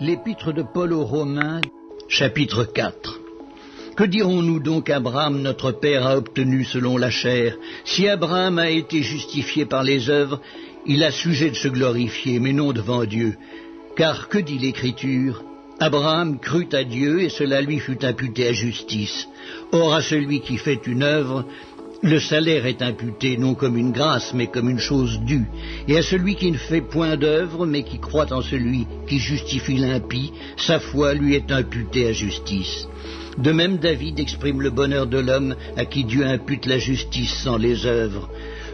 L'épître de Paul aux Romains, chapitre 4. Que dirons-nous donc qu'Abraham, notre père, a obtenu selon la chair? Si Abraham a été justifié par les œuvres, il a sujet de se glorifier, mais non devant Dieu. Car que dit l'Écriture? Abraham crut à Dieu, et cela lui fut imputé à justice. Or à celui qui fait une œuvre, le salaire est imputé, non comme une grâce, mais comme une chose due. Et à celui qui ne fait point d'œuvre, mais qui croit en celui qui justifie l'impie, sa foi lui est imputée à justice. De même, David exprime le bonheur de l'homme à qui Dieu impute la justice sans les œuvres.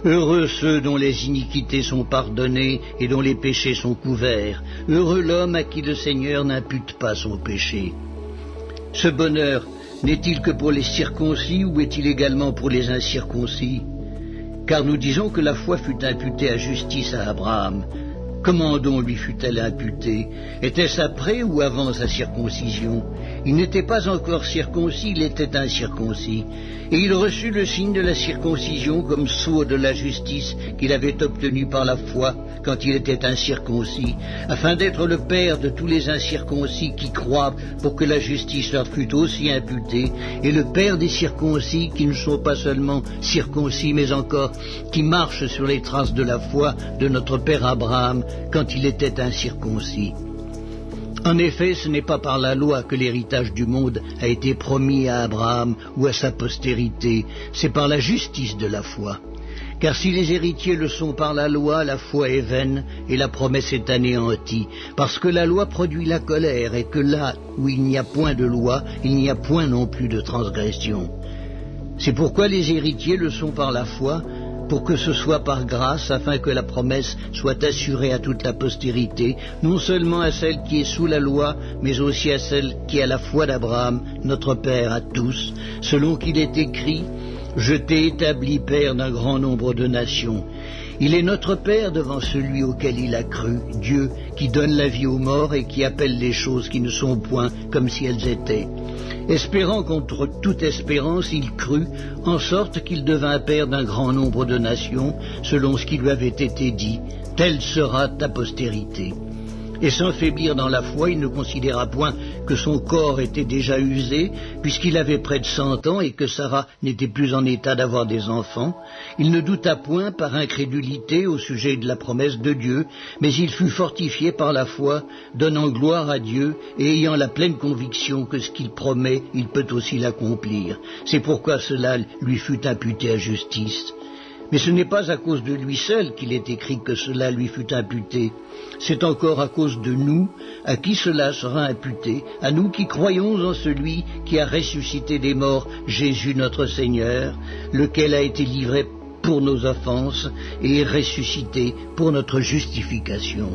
Heureux ceux dont les iniquités sont pardonnées et dont les péchés sont couverts. Heureux l'homme à qui le Seigneur n'impute pas son péché. Ce bonheur n'est-il que pour les circoncis ou est-il également pour les incirconcis? Car nous disons que la foi fut imputée à justice à Abraham. Comment donc lui fut-elle imputée? Était-ce après ou avant sa circoncision? Il n'était pas encore circoncis, il était incirconcis. Et il reçut le signe de la circoncision comme sceau de la justice qu'il avait obtenue par la foi quand il était incirconcis, afin d'être le père de tous les incirconcis qui croient pour que la justice leur fût aussi imputée, et le père des circoncis qui ne sont pas seulement circoncis, mais encore qui marchent sur les traces de la foi de notre père Abraham quand il était incirconcis. En effet, ce n'est pas par la loi que l'héritage du monde a été promis à Abraham ou à sa postérité, c'est par la justice de la foi. Car si les héritiers le sont par la loi, la foi est vaine et la promesse est anéantie, parce que la loi produit la colère et que là où il n'y a point de loi, il n'y a point non plus de transgression. C'est pourquoi les héritiers le sont par la foi, pour que ce soit par grâce, afin que la promesse soit assurée à toute la postérité, non seulement à celle qui est sous la loi, mais aussi à celle qui a la foi d'Abraham, notre Père à tous, selon qu'il est écrit « Je t'ai établi Père d'un grand nombre de nations ». Il est notre Père devant celui auquel il a cru, Dieu, qui donne la vie aux morts et qui appelle les choses qui ne sont point comme si elles étaient. Espérant contre toute espérance, il crut, en sorte qu'il devint père d'un grand nombre de nations, selon ce qui lui avait été dit, « Telle sera ta postérité ». Et sans faiblir dans la foi, il ne considéra point que son corps était déjà usé, puisqu'il avait près de 100 ans et que Sarah n'était plus en état d'avoir des enfants. Il ne douta point par incrédulité au sujet de la promesse de Dieu, mais il fut fortifié par la foi, donnant gloire à Dieu et ayant la pleine conviction que ce qu'il promet, il peut aussi l'accomplir. C'est pourquoi cela lui fut imputé à justice. Mais ce n'est pas à cause de lui seul qu'il est écrit que cela lui fut imputé. C'est encore à cause de nous, à qui cela sera imputé, à nous qui croyons en celui qui a ressuscité des morts, Jésus notre Seigneur, lequel a été livré pour nos offenses et est ressuscité pour notre justification.